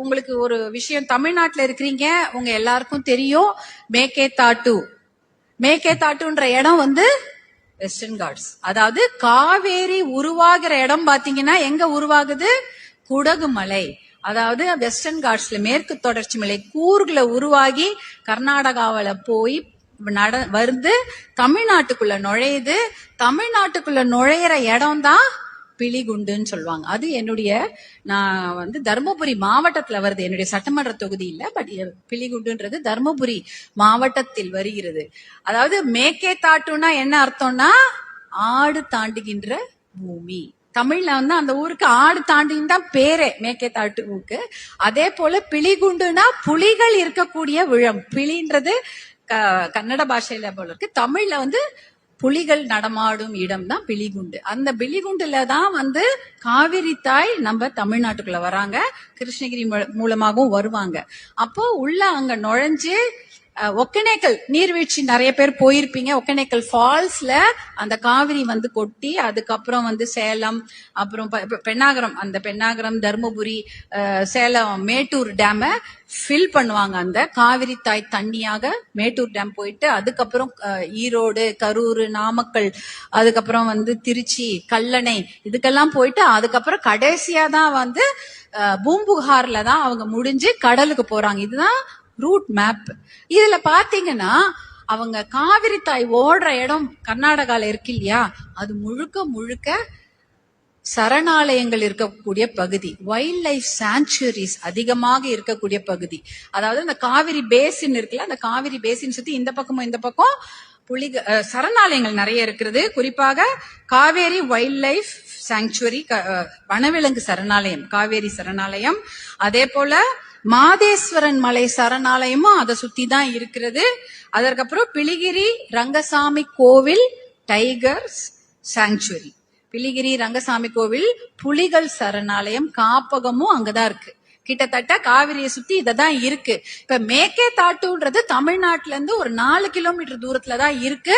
உங்களுக்கு ஒரு விஷயம், தமிழ்நாட்டுல இருக்கிறீங்க, உங்க எல்லாருக்கும் தெரியும் மேகேதாட்டு. மேகேதாட்டுன்ற இடம் வெஸ்டர்ன் காட்ஸ். அதாவது காவேரி உருவாகிற இடம் பாத்தீங்கன்னா எங்க உருவாகுது? குடகு மலை. அதாவது வெஸ்டர்ன் காட்ஸ்ல மேற்கு தொடர்ச்சி மலை கூர்ல உருவாகி கர்நாடகாவில போய் வருது, தமிழ்நாட்டுக்குள்ள நுழையுது. தமிழ்நாட்டுக்குள்ள நுழையிற இடம் தான் பிலிகுண்டுன்னு சொல்லுவாங்க. அது நான் தர்மபுரி மாவட்டத்துல வருது, என்னுடைய சட்டமன்ற தொகுதி இல்ல, பட் பிலிகுண்டுன்றது தர்மபுரி மாவட்டத்தில் வருகிறது. அதாவது மேகேதாட்டுனா என்ன அர்த்தம்னா ஆடு தாண்டுகின்ற பூமி. தமிழ்ல அந்த ஊருக்கு ஆடு தாண்டின்னு தான் பேரே மேகேதாட்டுவுக்கு. அதே போல பிலிகுண்டுனா புலிகள் இருக்கக்கூடிய விழம். பிலின்றது கன்னட பாஷையில போல இருக்கு, தமிழ்ல புலிகள் நடமாடும் இடம் தான் பிலிகுண்டு. அந்த பிலிகுண்டுல தான் காவிரி தாய் நம்ம தமிழ்நாட்டுக்குள்ள வராங்க, கிருஷ்ணகிரி மூலமாகவும் வருவாங்க. அப்போ உள்ள அங்க நுழைஞ்சு ஒகேனக்கல் நீர்வீழ்ச்சி நிறைய பேர் போயிருப்பீங்க. ஒகேனக்கல் ஃபால்ஸ்ல அந்த காவிரி கொட்டி, அதுக்கப்புறம் சேலம், அப்புறம் பெண்ணாகரம், அந்த பெண்ணாகரம், தர்மபுரி, சேலம், மேட்டூர் டேம ஃபில் பண்ணுவாங்க. அந்த காவிரி தாய் தண்ணியாக மேட்டூர் டேம் போயிட்டு, அதுக்கப்புறம் ஈரோடு, கரூர், நாமக்கல், அதுக்கப்புறம் திருச்சி, கல்லணை, இதுக்கெல்லாம் போயிட்டு அதுக்கப்புறம் கடைசியா தான் பூம்புகார்ல தான் அவங்க முடிஞ்சு கடலுக்கு போறாங்க. இதுதான் ரூட் மேப். இதுல பாத்தீங்கன்னா அவங்க காவிரி தாய் ஓடுற இடம் கர்நாடகால இருக்கு இல்லையா, அது முழுக்க முழுக்க சரணாலயங்கள் இருக்கக்கூடிய பகுதி, வைல்ட் லைஃப் சாங்சுவரிஸ் அதிகமாக இருக்கக்கூடிய பகுதி. அதாவது அந்த காவிரி பேசின் இருக்குல்ல, அந்த காவிரி பேசின் சுத்தி இந்த பக்கம் சரணாலயங்கள் நிறைய இருக்கிறது. குறிப்பாக காவேரி வைல்ட் லைஃப் சாங்சுவரி, வனவிலங்கு சரணாலயம், காவேரி சரணாலயம். அதே போல மாதேஸ்வரன் மலை சரணாலயமும் அதை சுத்தி தான் இருக்கிறது. அதற்கப்புறம் பிலிகிரி ரங்கசாமி கோவில் டைகர்ஸ் சாங்சுவரி, பிலிகிரி ரங்கசாமி கோவில் புலிகள் சரணாலயம், காப்பகமும் அங்கதான் இருக்கு. கிட்டத்தட்ட காவிரியை சுத்தி இததான் இருக்கு. இப்ப மேகேதாட்டுன்றது தமிழ்நாட்டுல இருந்து ஒரு 4 கிலோமீட்டர் தூரத்துலதான் இருக்கு.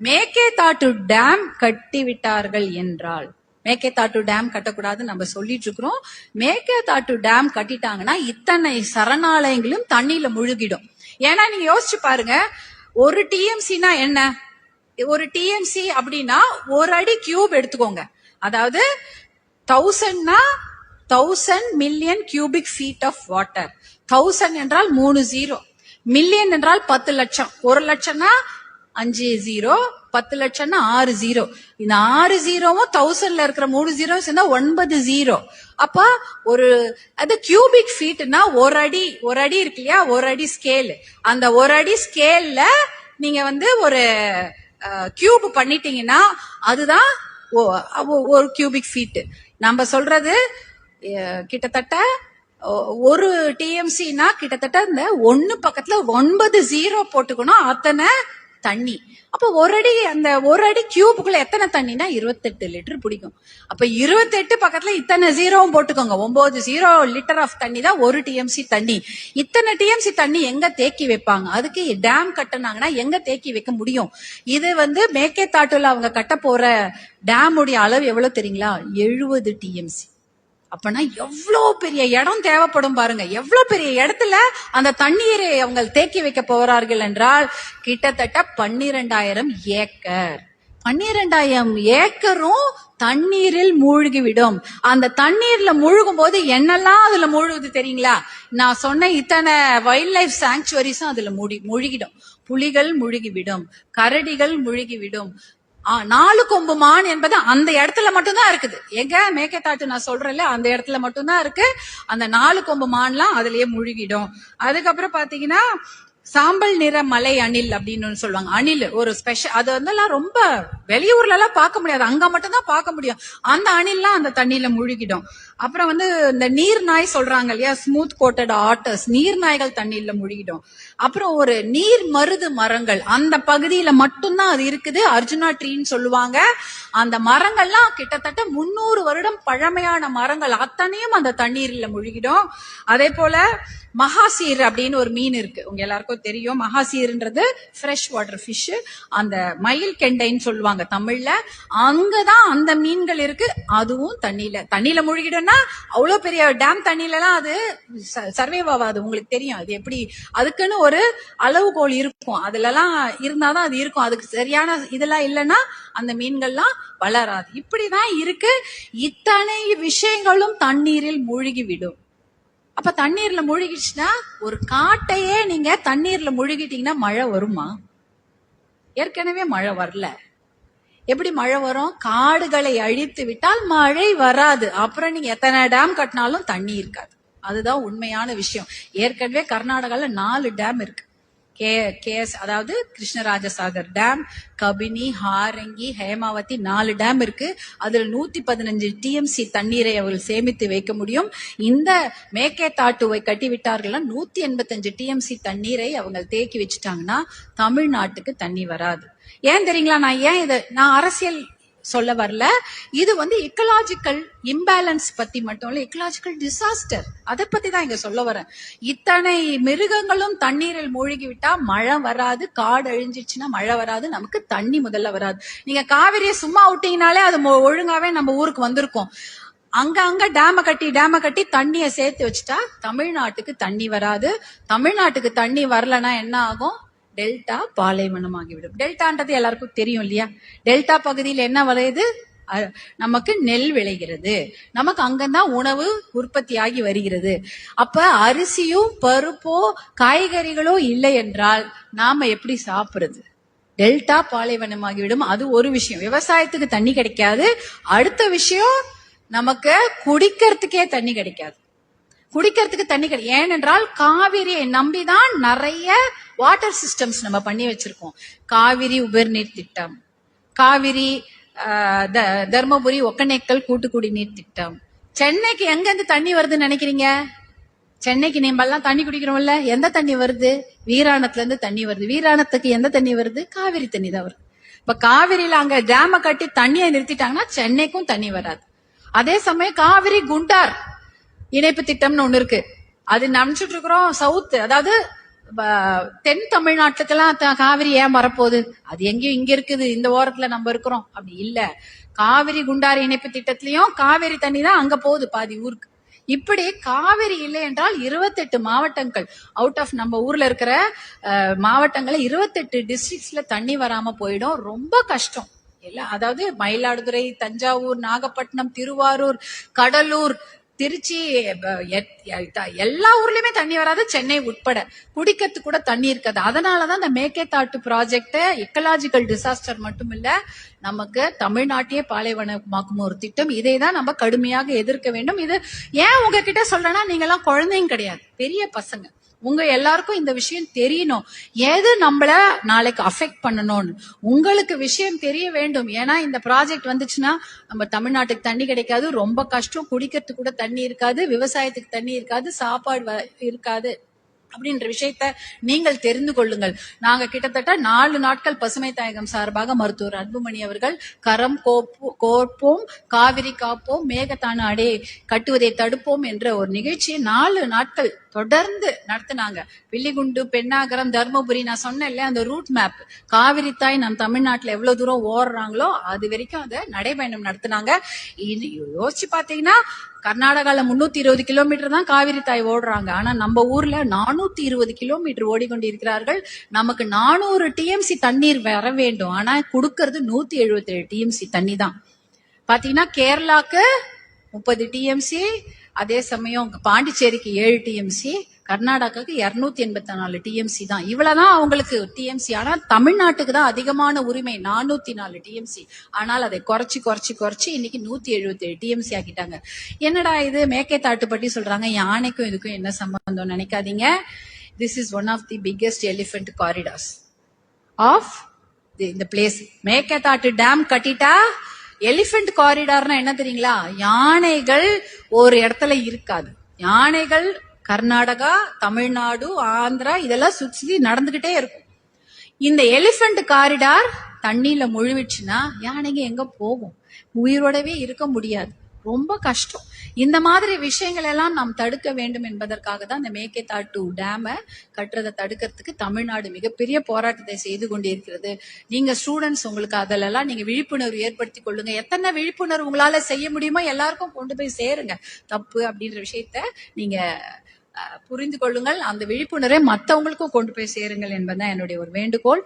மேகேதாட்டு டேம் கட்டி விட்டார்கள் என்றால், மேகேதாட்டு டேம் கட்டக்கூடாதுன்னு நம்ம சொல்லிட்டு இருக்கிறோம். மேகேதாட்டு டேம் கட்டிட்டாங்கன்னா இத்தனை சரணாலயங்களும் தண்ணியில முழுகிடும். ஏன்னா நீங்க யோசிச்சு பாருங்க, ஒரு டிஎம்சினா என்ன? ஒரு டிஎம்சி அப்படின்னா ஒரு அடி கியூப் எடுத்துக்கோங்க. அதாவது 1000 million cubic feet of water. 1000 என்றால் 3 0, மில்லியன் என்றால் 10 லட்சம், 1 லட்சம்னா 5 0, 10 லட்சம்னா 6 0. இந்த 6 0வும் 1000ல இருக்கிற 3 0 சேர்ந்தா 9 0. அப்ப அது கியூபிக் ஃபீட்னா ஒரு அடி இருக்கு இல்லையா, ஒரு அடி ஸ்கேல். அந்த ஒரு அடி ஸ்கேல்ல நீங்க ஒரு கியூப் பண்ணிட்டீங்கன்னா அதுதான் ஒரு கியூபிக் ஃபீட். நம்ம சொல்றது கிட்டத்தட்ட ஒரு டிஎம்சினா கிட்டத்தட்ட இந்த 1 பக்கத்துல 9 0 போட்டுக்கணும், அத்தனை தண்ணி. அப்ப அந்த ஒரு அடி கியூபுக்குள்ள எத்தனை தண்ணினா 28 லிட்டர் பிடிக்கும். அப்ப 28 பக்கத்துல இத்தனை ஜீரோவும் போட்டுக்கோங்க, 9 0 லிட்டர் ஆஃப் தண்ணி தான் ஒரு டிஎம்சி தண்ணி. இத்தனை டிஎம்சி தண்ணி எங்க தேக்கி வைப்பாங்க? அதுக்கு டேம் கட்டினாங்கன்னா எங்க தேக்கி வைக்க முடியும்? இது மேகேதாட்டுல அவங்க கட்ட போற டேம் உடைய அளவு எவ்வளவு தெரியுங்களா? 70 டிஎம்சி. அப்பனா எவ்வளவு பெரிய இடம் தேவைப்படும் பாருங்க. எவ்வளவு பெரிய இடத்துல அந்த தண்ணீரை அவங்க தேக்கி வைக்க போறார்கள் என்றால் கிட்டத்தட்ட 12,000 ஏக்கர். 12,000 ஏக்கரும் தண்ணீரில் மூழ்கிவிடும். அந்த தண்ணீர்ல மூழ்கும் போது என்னெல்லாம் அதுல மூழ்குது தெரியுங்களா? நான் சொன்ன இத்தனை வைல்ட் லைஃப் சாங்சுவரிஸும் அதுல மூழ்கிடும். புலிகள் மூழ்கிவிடும், கரடிகள் மூழ்கிவிடும். 4 கொம்பு மான் என்பது அந்த இடத்துல மட்டும்தான் இருக்குது. எங்க மேகேதாட்டு நான் சொல்றேன்ல, அந்த இடத்துல மட்டும்தான் இருக்கு. அந்த 4 கொம்பு மான்லாம் அதுலயே மூழ்கிடும். அதுக்கப்புறம் பாத்தீங்கன்னா சாம்பல் நிற மலை அணில் அப்படின்னு சொல்லுவாங்க. அணில் ஒரு ஸ்பெஷல், அது ரொம்ப வெளியூர்ல எல்லாம் பார்க்க முடியாது, அங்க மட்டும் தான் பார்க்க முடியும். அந்த அணில்லாம் அந்த தண்ணியில மூழ்கிடும். அப்புறம் இந்த நீர் நாய் சொல்றாங்க இல்லையா, ஸ்மூத் கோட்டட் ஆட்டர்ஸ், நீர் நாய்கள் தண்ணியில மூழ்கிடும். அப்புறம் ஒரு நீர் மருது மரங்கள் அந்த பகுதியில மட்டும்தான் அது இருக்குது, அர்ஜுனா ட்ரீன்னு சொல்லுவாங்க. அந்த மரங்கள்லாம் கிட்டத்தட்ட 300 வருடம் பழமையான மரங்கள், அத்தனையும் அந்த தண்ணீர்ல மூழ்கிடும். அதே போல மகாசீர் அப்படின்னு ஒரு மீன் இருக்கு, உங்க எல்லாருக்கும் தெரியும். மகாசீர்ன்றது ஃப்ரெஷ் வாட்டர் ஃபிஷ், அந்த மயில் கெண்டைன்னு சொல்லுவாங்க தமிழ்ல. அங்கதான் அந்த மீன்கள் இருக்கு, அதுவும் தண்ணியில மூழ்கிடும்னா ஏன்னா அவ்வளவு பெரிய டேம் தண்ணியில எல்லாம் அது சர்வைவ் ஆகாது. உங்களுக்கு தெரியும் அது எப்படி, அதுக்குன்னு ஒரு அளவுகோல் இருக்கும், அதுல எல்லாம் இருந்தாதான் அது இருக்கும். அதுக்கு சரியான இதெல்லாம் இல்லைன்னா அந்த மீன்கள்லாம் வளராது. இப்படிதான் இருக்கு. இத்தனை விஷயங்களும் தண்ணீரில் மூழ்கி விடும். அப்ப தண்ணீர்ல மூழ்கிடுச்சுன்னா, ஒரு காட்டையே நீங்க தண்ணீர்ல மூழ்கிட்டீங்கன்னா மழை வருமா? ஏற்கனவே மழை வரல, எப்படி மழை வரும்? காடுகளை அழித்து விட்டால் மழை வராது. அப்புறம் நீங்க எத்தனை டேம் கட்டினாலும் தண்ணி இருக்காது. அதுதான் உண்மையான விஷயம். ஏற்கனவே கர்நாடகால 4 டேம் இருக்கு. கேஎஸ் அதாவது கிருஷ்ணராஜசாகர் டேம், கபினி, ஹாரங்கி, ஹேமாவதி 4 டேம் இருக்கு. அதுல 115 டிஎம்சி தண்ணீரை அவர்கள் சேமித்து வைக்க முடியும். இந்த மேகேதாட்டுவை கட்டிவிட்டார்கள்னா 185 டிஎம்சி தண்ணீரை அவங்க தேக்கி வச்சுட்டாங்கன்னா தமிழ்நாட்டுக்கு தண்ணி வராது. ஏன் தெரியுங்களா? நான் அரசியல் சொல்ல வரல. இது எக்கலாஜிக்கல் இம்பேலன்ஸ் பத்தி மட்டும் இல்ல, எக்கலாஜிக்கல் டிசாஸ்டர் அதை பத்தி தான் இங்க சொல்ல வரேன். இத்தனை மிருகங்களும் தண்ணீரில் மூழ்கி விட்டா மழை வராது, காடு அழிஞ்சிச்சுன்னா மழை வராது, நமக்கு தண்ணி முதல்ல வராது. நீங்க காவிரியை சும்மா விட்டீங்கனாலே அது ஒழுங்காவே நம்ம ஊருக்கு வந்திருக்கும். அங்க டேம கட்டி தண்ணியை சேர்த்து வச்சுட்டா தமிழ்நாட்டுக்கு தண்ணி வராது. தமிழ்நாட்டுக்கு தண்ணி வரலன்னா என்ன ஆகும்? டெல்டா பாலைவனமாகிவிடும். டெல்டான்றது எல்லாருக்கும் தெரியும் இல்லையா? டெல்டா பகுதியில் என்ன விளையுது? நமக்கு நெல் விளைகிறது, நமக்கு அங்கதான் உணவு உற்பத்தி ஆகி வருகிறது. அப்ப அரிசியோ பருப்போ காய்கறிகளோ இல்லை என்றால் நாம எப்படி சாப்பிடுறது? டெல்டா பாலைவனமாகிவிடும். அது ஒரு விஷயம். விவசாயத்துக்கு தண்ணி கிடைக்காது. அடுத்த விஷயம், நமக்கு குடிக்கிறதுக்கே தண்ணி கிடைக்காது. குடிக்கிறதுக்கு தண்ணி கிடையாது. ஏனென்றால் காவிரியை நம்பிதான் நிறைய வாட்டர் சிஸ்டம்ஸ் நம்ம பண்ணி வச்சிருக்கோம். காவிரி உபர்நீர் திட்டம், காவிரி தர்மபுரி ஒக்கநேக்கல் கூட்டு குடிநீர் திட்டம். சென்னைக்கு எங்க இருந்து தண்ணி வருதுன்னு நினைக்கிறீங்க? சென்னைக்கு நம்ம எல்லாம் தண்ணி குடிக்கிறோம்ல, எந்த தண்ணி வருது? வீராணத்துல இருந்து தண்ணி வருது. வீராணத்துக்கு எந்த தண்ணி வருது? காவிரி தண்ணி தான் வருது. இப்ப காவிரியில அங்க டேம கட்டி தண்ணியை நிறுத்திட்டாங்கன்னா சென்னைக்கும் தண்ணி வராது. அதே சமயம் காவிரி குண்டார் இணைப்பு திட்டம்னு ஒண்ணு இருக்கு. அது நினைச்சிட்டு இருக்கிறோம் சவுத், அதாவது தென் தமிழ்நாட்டுக்கெல்லாம் காவிரி ஏன் வரப்போகுது? அது எங்கேயும் இங்க இருக்குது, இந்த ஓரத்துல நம்ம இருக்கிறோம். அப்படி இல்ல, காவிரி குண்டாறு இணைப்பு திட்டத்திலயும் காவிரி தண்ணி தான் அங்க போகுது பாதி ஊருக்கு. இப்படி காவிரி இல்லை என்றால் 28 மாவட்டங்கள் அவுட் ஆஃப் நம்ம ஊர்ல இருக்கிற மாவட்டங்களை 28 டிஸ்ட்ரிக்ட்ஸ்ல தண்ணி வராம போயிடும். ரொம்ப கஷ்டம். அதாவது மயிலாடுதுறை, தஞ்சாவூர், நாகப்பட்டினம், திருவாரூர், கடலூர், திருச்சி, எல்லா ஊர்லயுமே தண்ணி வராது, சென்னை உட்பட. குடிக்கிறதுக்கு கூட தண்ணி இருக்காது. அதனாலதான் இந்த மேகேதாட்டு ப்ராஜெக்ட் எக்கலாஜிக்கல் டிசாஸ்டர் மட்டும் இல்ல, நமக்கு தமிழ்நாட்டையே பாலைவனமாக்கும் ஒரு திட்டம். இதை தான் நம்ம கடுமையாக எதிர்க்க வேண்டும். இது ஏன் உங்ககிட்ட சொல்றேன்னா, நீங்க எல்லாம் குழந்தைங்க கிடையாது, பெரிய பசங்க. உங்க எல்லாருக்கும் இந்த விஷயம் தெரியணும். எது நம்மள நாளைக்கு அஃபெக்ட் பண்ணணும்னு உங்களுக்கு விஷயம் தெரிய வேண்டும். ஏன்னா இந்த ப்ராஜெக்ட் வந்துச்சுன்னா நம்ம தமிழ்நாட்டுக்கு தண்ணி கிடைக்காது, ரொம்ப கஷ்டம். குடிக்கிறதுக்கு கூட தண்ணி இருக்காது, விவசாயத்துக்கு தண்ணி இருக்காது, சாப்பாடு இருக்காது அப்படின்ற விஷயத்த நீங்கள் தெரிந்து கொள்ளுங்கள். நாங்க கிட்டத்தட்ட 4 நாட்கள் பசுமை தாயகம் சார்பாக மருத்துவர் அன்புமணி அவர்கள் கரம் கோப்போம், காவிரி காப்போம், மேகதான அடை கட்டுவதை தடுப்போம் என்ற ஒரு நிகழ்ச்சியை 4 நாட்கள் தொடர்ந்து நடத்தினாங்க. வில்லிகுண்டு, பெண்ணாகரம், தர்மபுரி, நான் சொன்னேன்ல அந்த ரூட் மேப், காவிரி தாய் நம் தமிழ்நாட்டுல எவ்வளவு தூரம் ஓடுறாங்களோ அது வரைக்கும் அதை நடைபயணம் நடத்தினாங்க. யோசிச்சு பாத்தீங்கன்னா கர்நாடகால 320 கிலோமீட்டர் தான் காவிரி தாய் ஓடுறாங்க. ஆனா நம்ம ஊர்ல 420 கிலோமீட்டர் ஓடிக்கொண்டிருக்கிறார்கள். நமக்கு 400 டிஎம்சி தண்ணீர் வர வேண்டும். ஆனா கொடுக்கறது 177 டிஎம்சி தண்ணி தான். பாத்தீங்கன்னா கேரளாக்கு 30 டிஎம்சி, அதே சமயம் பாண்டிச்சேரிக்கு 7 டிஎம்சி, கர்நாடகாவுக்கு 284 டிஎம்சி தான். இவ்வளவுதான் அவங்களுக்கு டிஎம்சி. ஆனா தமிழ்நாட்டுக்கு தான் அதிகமான உரிமை, 404 டிஎம்சி. ஆனால் அதை குறைச்சு இன்னைக்கு 177 டிஎம்சி ஆக்கிட்டாங்க. என்னடா இது மேகேதாட்டு பற்றி சொல்றாங்க, யானைக்கும் இதுக்கும் என்ன சம்பந்தம் நினைக்காதீங்க. This is one of the biggest elephant corridors of இந்த பிளேஸ். மேகேதாட்டு டேம் கட்டிட்டா எலிஃபென்ட் காரிடார்னா என்ன தெரியுங்களா? யானைகள் ஒரு இடத்துல இருக்காது. யானைகள் கர்நாடகா, தமிழ்நாடு, ஆந்திரா இதெல்லாம் சுற்றி நடந்துகிட்டே இருக்கும். இந்த எலிஃபென்ட் காரிடார் தண்ணியில முழுவிடுச்சுன்னா யானைங்க எங்க போகும்? உயிரோடவே இருக்க முடியாது. ரொம்ப கஷ்டம். இந்த மாதிரி விஷயங்கள் எல்லாம் நாம் தடுக்க வேண்டும் என்பதற்காக தான் இந்த மேகேதாட்டு டேமை கட்டுறதை தடுக்கிறதுக்கு தமிழ்நாடு மிகப்பெரிய போராட்டத்தை செய்து கொண்டிருக்கிறது. நீங்க ஸ்டூடெண்ட்ஸ் உங்களுக்கு அதிலெல்லாம் நீங்க விழிப்புணர்வு ஏற்படுத்தி கொள்ளுங்க. எத்தனை விழிப்புணர்வு உங்களால செய்ய முடியுமோ எல்லாருக்கும் கொண்டு போய் சேருங்க. தப்பு அப்படின்ற விஷயத்த நீங்க புரிந்து கொள்ளுங்கள். அந்த விழிப்புணர்வை மற்றவங்களுக்கும் கொண்டு போய் சேருங்கள் என்பதுதான் என்னுடைய ஒரு வேண்டுகோள்.